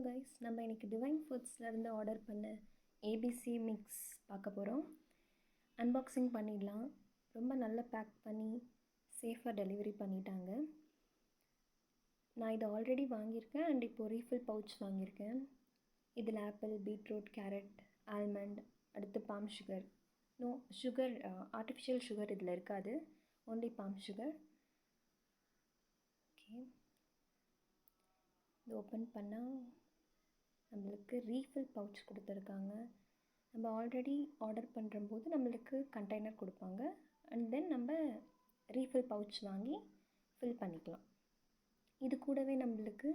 Guys, நம்ம இன்றைக்கி divine ஃபுட்ஸ்லேருந்து order பண்ண ஏபிசி மிக்ஸ் பார்க்க போகிறோம். அன்பாக்சிங் பண்ணிடலாம். ரொம்ப நல்லா பேக் பண்ணி சேஃபாக டெலிவரி பண்ணிட்டாங்க. நான் இதை ஆல்ரெடி வாங்கியிருக்கேன் அண்ட் இப்போது ரீஃபில் பவுச் வாங்கியிருக்கேன். இதில் ஆப்பிள், பீட்ரூட், கேரட், ஆல்மண்ட், அடுத்து பாம் சுகர், ஆர்டிஃபிஷியல் சுகர் இதில் இருக்காது, ஒன்லி பாம் சுகர். ஓகே, இது ஓப்பன் பண்ணால் நம்மளுக்கு ரீஃபில் பவுச் கொடுத்துருக்காங்க. நம்ம ஆல்ரெடி ஆர்டர் பண்ணுறம்போது நம்மளுக்கு கண்டெய்னர் கொடுப்பாங்க அண்ட் தென் நம்ம ரீஃபில் பவுச் வாங்கி ஃபில் பண்ணிக்கலாம். இது கூடவே நம்மளுக்கு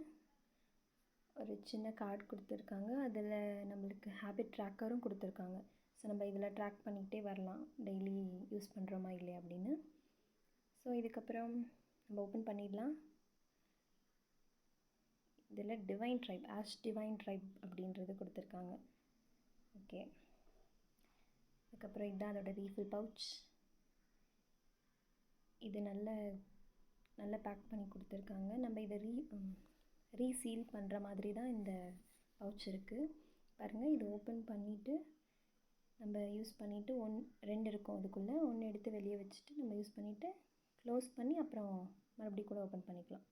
ஒரு சின்ன கார்டு கொடுத்துருக்காங்க. அதில் நம்மளுக்கு ஹேபிட் ட்ராக்கரும் கொடுத்துருக்காங்க. ஸோ நம்ம இதில் ட்ராக் பண்ணிக்கிட்டே வரலாம், டெய்லி யூஸ் பண்ணுறோமா இல்லையா அப்படின்னு. ஸோ இதுக்கப்புறம் நம்ம ஓப்பன் பண்ணிடலாம். இதில் டிவைன் ட்ரைப் அப்படின்றது கொடுத்துருக்காங்க. ஓகே, அதுக்கப்புறம் இதுதான் அதோட ரீஃபில் பவுச். இது நல்ல பேக் பண்ணி கொடுத்துருக்காங்க. நம்ம இதை ரீசீல் பண்ணுற மாதிரி தான் இந்த பவுச் இருக்குது. பாருங்கள், இது ஓப்பன் பண்ணிவிட்டு நம்ம யூஸ் பண்ணிவிட்டு 2 இருக்கும், அதுக்குள்ளே 1 எடுத்து வெளியே வச்சுட்டு நம்ம யூஸ் பண்ணிவிட்டு க்ளோஸ் பண்ணி அப்புறம் மறுபடியும் கூட ஓப்பன் பண்ணிக்கலாம்.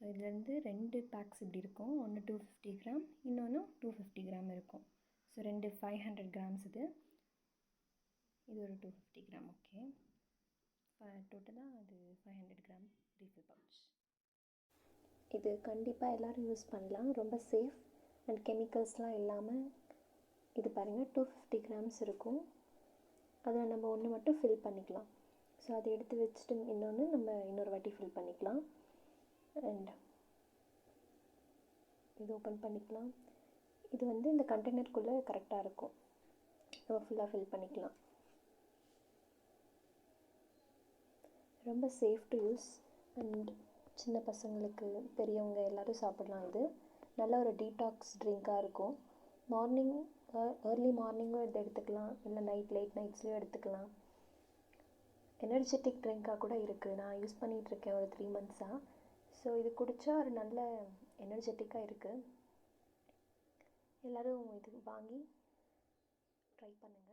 ஸோ இதுலேருந்து 2 பேக்ஸ் இப்படி இருக்கும். ஒன்று 250 கிராம், இன்னொன்று 250 கிராம் இருக்கும். So 2 500 grams. இது ஒரு 250 கிராம். ஓகே, டோட்டலாக அது 500 கிராம் ரீஃபில் பவுச். இது கண்டிப்பாக எல்லோரும் யூஸ் பண்ணலாம். ரொம்ப சேஃப் அண்ட் கெமிக்கல்ஸ்லாம் இல்லாமல். இது பாருங்கள், 250 கிராம்ஸ் இருக்கும். அதில் நம்ம ஒன்று மட்டும் ஃபில் பண்ணிக்கலாம். ஸோ அதை எடுத்து வச்சுட்டு இன்னொரு வாட்டி ஃபில் பண்ணிக்கலாம். அண்ட் இது ஓப்பன் பண்ணிக்கலாம். இது இந்த கண்டெய்னருக்குள்ளே கரெக்டாக இருக்கும். நம்ம ஃபுல்லாக ஃபில் பண்ணிக்கலாம். ரொம்ப சேஃப் டு யூஸ் அண்ட் சின்ன பசங்களுக்கு, பெரியவங்க எல்லோரும் சாப்பிட்லாம். இது நல்ல ஒரு டீடாக்ஸ் ட்ரிங்காக இருக்கும். ஏர்லி மார்னிங்கும் இதை எடுத்துக்கலாம், இல்லை லேட் நைட்ஸ்லேயும் எடுத்துக்கலாம். எனர்ஜெட்டிக் ட்ரிங்காக கூட இருக்குது. நான் யூஸ் பண்ணிகிட்ருக்கேன் ஒரு 3 மந்த்ஸாக. ஸோ இது குடித்தா ஒரு நல்ல எனர்ஜெட்டிக்காக இருக்குது. எல்லோரும் இது வாங்கி ட்ரை பண்ணுங்கள்.